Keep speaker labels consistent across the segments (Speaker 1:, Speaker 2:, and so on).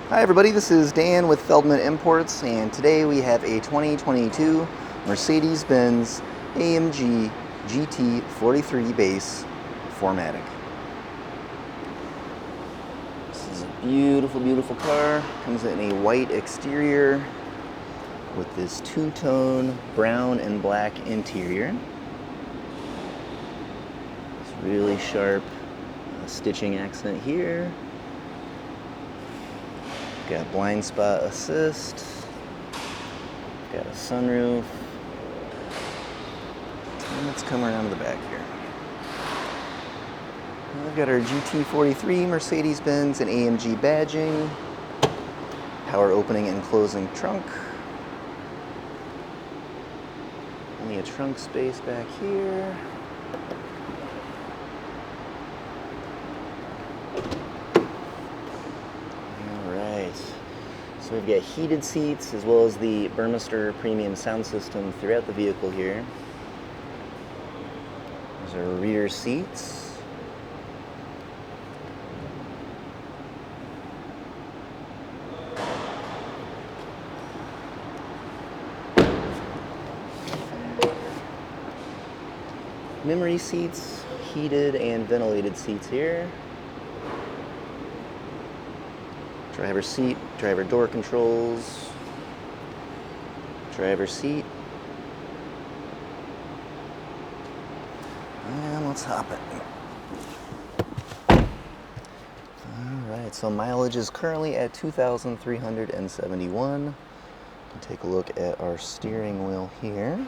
Speaker 1: Hi everybody, this is Dan with Feldmann Imports, and today we have a 2022 Mercedes-Benz AMG GT 43 base 4MATIC. This is a beautiful, beautiful car. Comes in a white exterior with this two-tone brown and black interior. It's really sharp stitching accent here. Got blind spot assist, got a sunroof, and let's come around to the back here. We've got our GT43 Mercedes-Benz and AMG badging, power opening and closing trunk, plenty of trunk space back here. So we've got heated seats as well as the Burmester premium sound system throughout the vehicle here. There's our rear seats. Memory seats, heated and ventilated seats here. Driver seat, driver door controls, driver seat. And let's hop it. Alright, so mileage is currently at 2,371. You can take a look at our steering wheel here.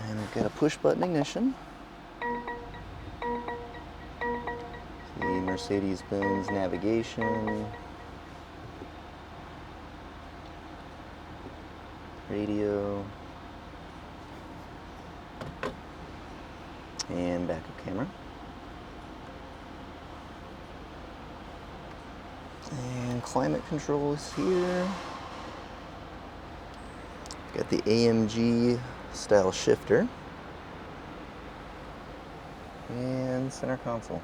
Speaker 1: And we've got a push button ignition. The Mercedes-Benz navigation, radio, and backup camera. And climate controls here. Got the AMG style shifter and center console.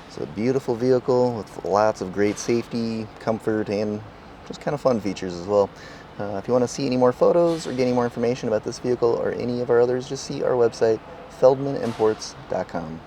Speaker 1: It's a beautiful vehicle with lots of great safety, comfort, and just kind of fun features as well. If you want to see any more photos or get any more information about this vehicle or any of our others, just see our website, feldmannimports.com.